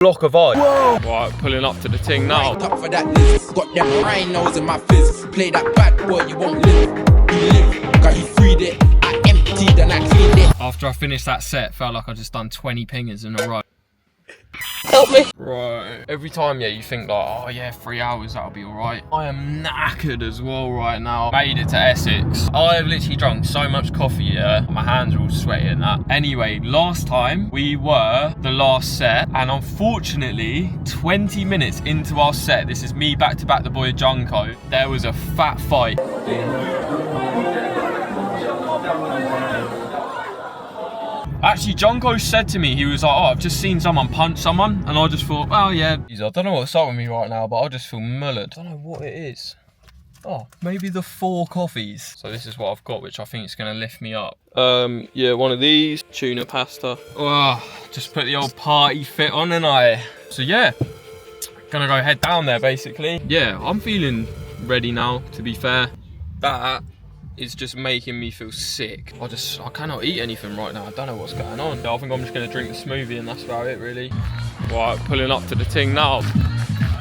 block of ice. Whoa! Right, pulling up to the ting now. Up for that list. Got them rhinos in my fizz. Play that bad boy, you won't live. You live, cause you freed it. I emptied and I cleaned it. After I finished that set, felt like I just done 20 pingers in a row. Help me. Right. Every time, yeah, you think like, oh yeah, 3 hours, that'll be alright. I am knackered as well right now. Made it to Essex. I've literally drunk so much coffee, yeah. My hands are all sweaty and that. Anyway, last time we were the last set, and unfortunately, 20 minutes into our set, this is me back to back the boy Junko, there was a fat fight. Actually, Junko said to me, he was like, oh, I've just seen someone punch someone. And I just thought, well, yeah. I don't know what's up with me right now, but I just feel mullered. I don't know what it is. Oh, maybe the 4 coffees. So this is what I've got, which I think is going to lift me up. Yeah, one of these. Tuna pasta. Oh, just put the old party fit on, and So yeah, gonna go head down there, basically. Yeah, I'm feeling ready now, to be fair. That is just making me feel sick. I cannot eat anything right now. I don't know what's going on. I think I'm just gonna drink the smoothie and that's about it really. Right, pulling up to the ting now.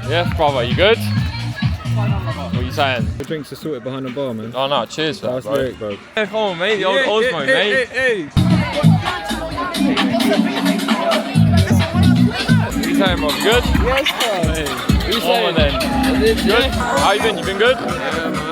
Yeah, brother, you good? What are you saying? The drinks are sorted behind the bar, man. Oh no, cheers for that, bro. Lyric, bro. Yeah, come on, mate, the old Osmo, mate. Hey. What are you saying, bro? You good? Yes, bro. Hey. What are you saying then? You good? How you been? You been good? Yeah, man.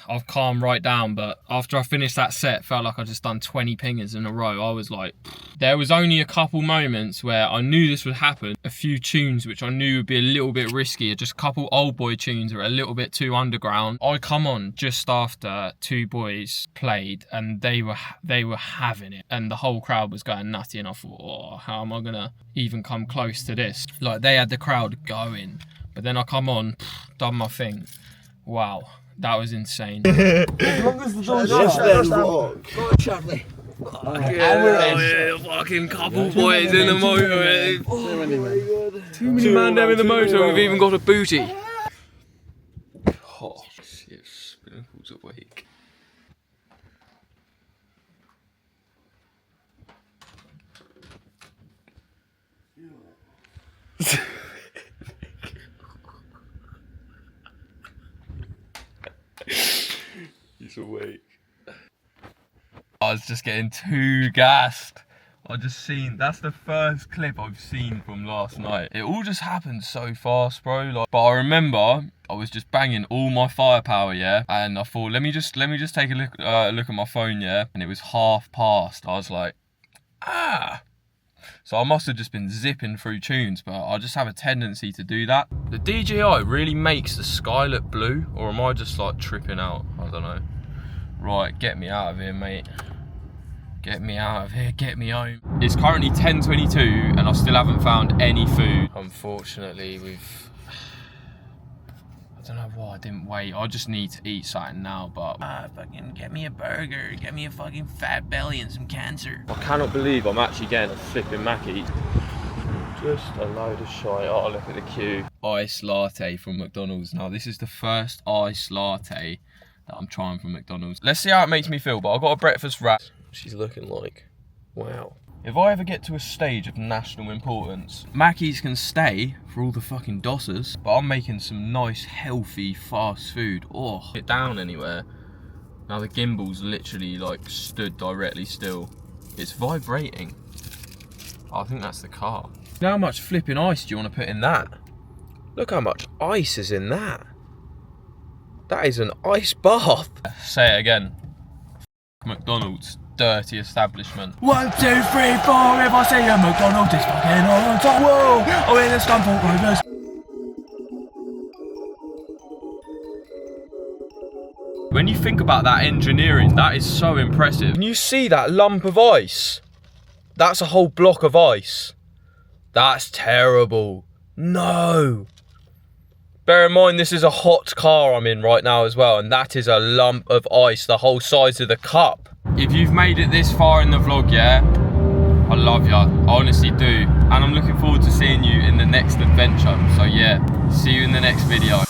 I've calmed right down, but after I finished that set, felt like I just done 20 pingers in a row. I was like, there was only a couple moments where I knew this would happen. A few tunes which I knew would be a little bit risky, just a couple old boy tunes that were a little bit too underground. I come on just after 2 boys played and they were having it, and the whole crowd was going nutty, and I thought, oh, how am I gonna even come close to this? Like, they had the crowd going, but then I come on, done my thing. Wow. That was insane. As long as the door's shut. Go on, Charlie. And we're in. Fucking couple boys in the motor. Too many man there in the motor. We've even got a booty. Oh shit! Spinnacle's awake. He's awake. I was just getting too gassed. That's the first clip I've seen from last night. It all just happened so fast, bro. But I remember I was just banging all my firepower, yeah. And I thought, let me just take a look at my phone, yeah. And it was past. I was like, ah. So I must have just been zipping through tunes, but I just have a tendency to do that. The DJI really makes the sky look blue, or am I just like tripping out? I don't know. Right, get me out of here, mate. Get me out of here, get me home. It's currently 10:22 and I still haven't found any food. Unfortunately, I don't know why I didn't wait. I just need to eat something now, but fucking get me a burger, get me a fucking fat belly and some cancer. I cannot believe I'm actually getting a flipping Mackie. Just a load of shite. Oh, look at the queue. Iced latte from McDonald's. Now, this is the first iced latte that I'm trying from McDonald's. Let's see how it makes me feel, but I've got a breakfast wrap. She's looking like, wow. If I ever get to a stage of national importance, Mackies can stay for all the fucking dossers, but I'm making some nice, healthy, fast food. Oh, get down anywhere. Now the gimbal's literally like stood directly still. It's vibrating. Oh, I think that's the car. How much flipping ice do you want to put in that? Look how much ice is in that. That is an ice bath. Say it again. McDonald's. Dirty establishment. 1, 2, 3, 4. If I see a McDonald's, it's fucking on top. Whoa! Oh, in the Scunthorpe Rovers. When you think about that engineering, that is so impressive. Can you see that lump of ice? That's a whole block of ice. That's terrible. No. Bear in mind, this is a hot car I'm in right now as well, and that is a lump of ice the whole size of the cup. If you've made it this far in the vlog, yeah, I love ya. I honestly do. And I'm looking forward to seeing you in the next adventure. So yeah, see you in the next video.